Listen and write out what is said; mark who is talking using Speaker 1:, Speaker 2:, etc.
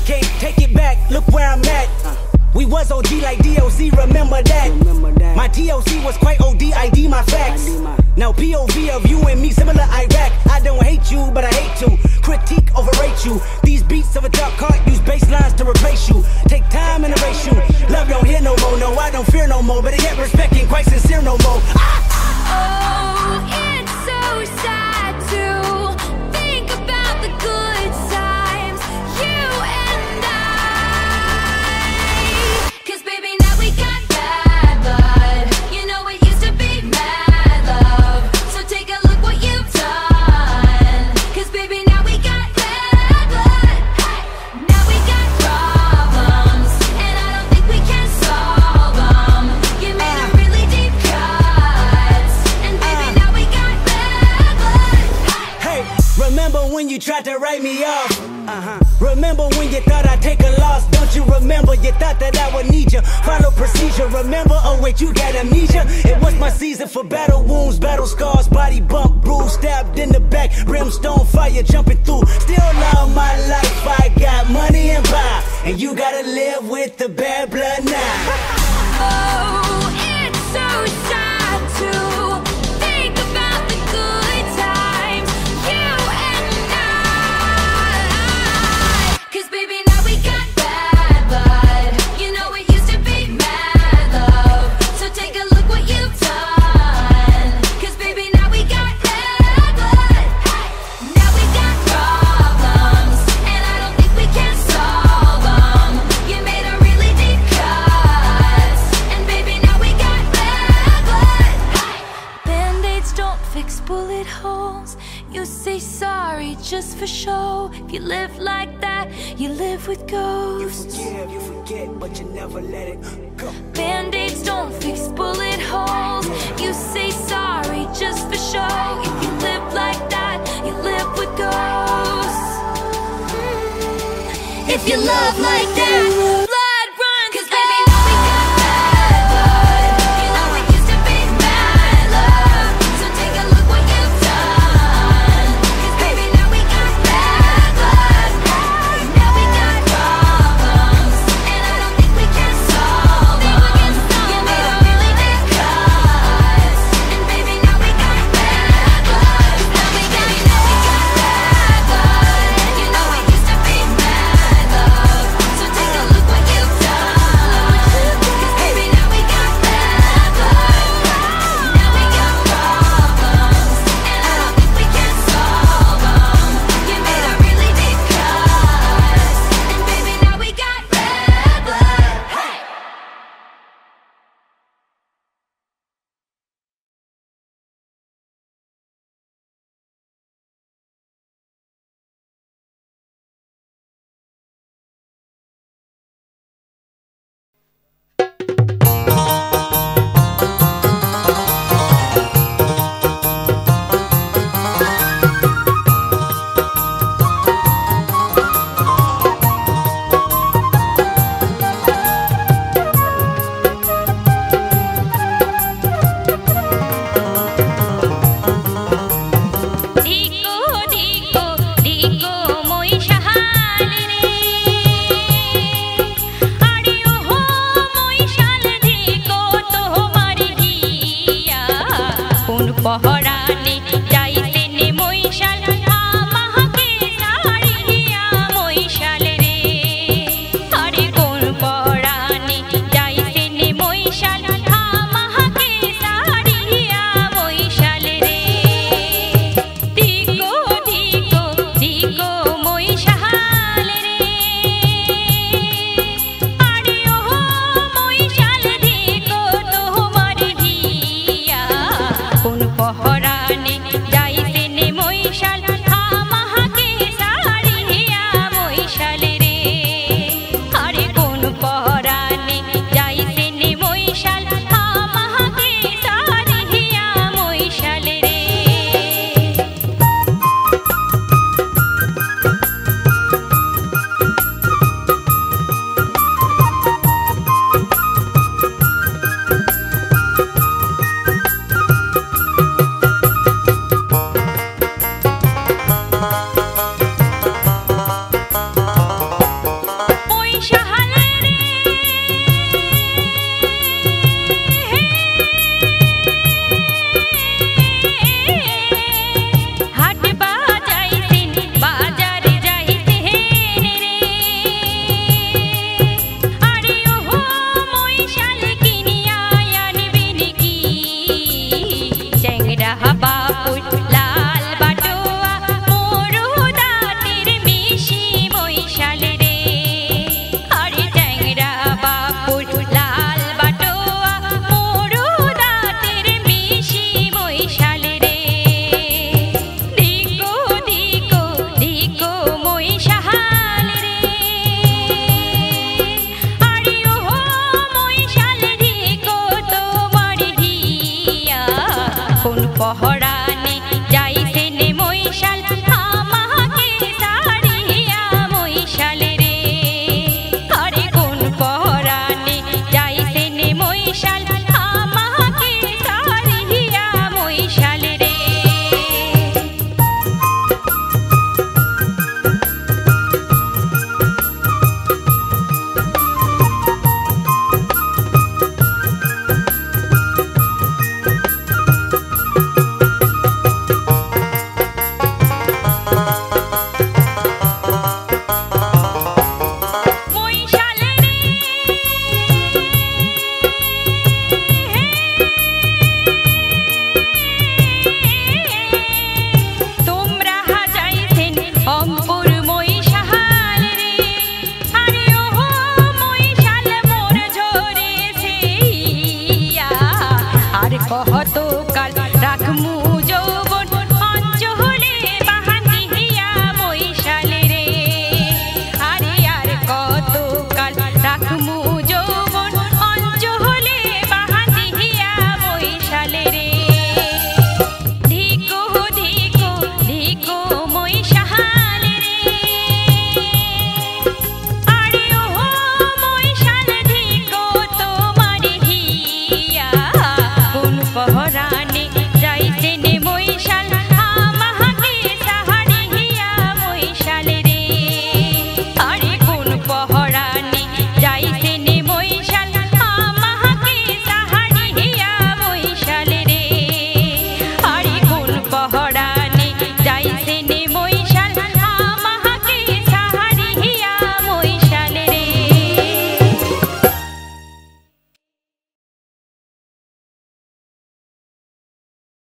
Speaker 1: Can't take it back, look where I'm at. We was OG like DOC, remember that. My TOC was quite OD, ID my facts. Now POV of you and me, similar Iraq. I don't hate you, but I hate to critique, overrate you. These beats of a dark heart use bass lines to replace you. Take time and erase you. Love don't hear no more, no, I don't fear no more. But I get respect ain't quite sincere no more.
Speaker 2: Oh, it's so sad to think about the good times, you and I. 'Cause baby, now we got bad blood. You know it used to be mad love. So take a look what you've done. 'Cause baby, now we got bad blood. Now we got problems, and I don't think we can solve them. You made a really deep cut, and baby, now we got bad blood.
Speaker 1: Hey, remember when you tried to write me off? Remember when you thought I'd take a loss? Don't you remember? You thought that I would need you. Follow procedure, remember? Oh wait, you got amnesia. It was my season for battle wounds, battle scars, body bump, bruise, stabbed in the back, brimstone fire jumping through. Still love my life, I got money and power, and you gotta live with the bad blood now.
Speaker 2: Oh, it's so sad to think about the good times, you and I. 'Cause baby, now we got bad blood. You know it used to be mad love. So take a look what you've done. 'Cause baby, now we got bad blood. Now we got problems, and I don't think we can solve them. You made a really deep cut, and baby, now we got bad blood. Band-aids don't fix bullet holes. You say sorry just for show. If you live like that, you live with ghosts.
Speaker 1: You forget, but you never let it go.
Speaker 2: Band-aids don't fix bullet holes. You say sorry just for show. If you live like that, you live with ghosts. If you love like that, blood runs. 'Cause baby, now we got bad blood. You know it used to be mad love. So take a look what you've done. 'Cause baby, now we got bad blood. Now we got problems, and I don't think we can solve them. You made a really deep cut, and baby, now we got bad blood. Now we got bad blood. You know it used to be mad love. So take a look
Speaker 3: पहर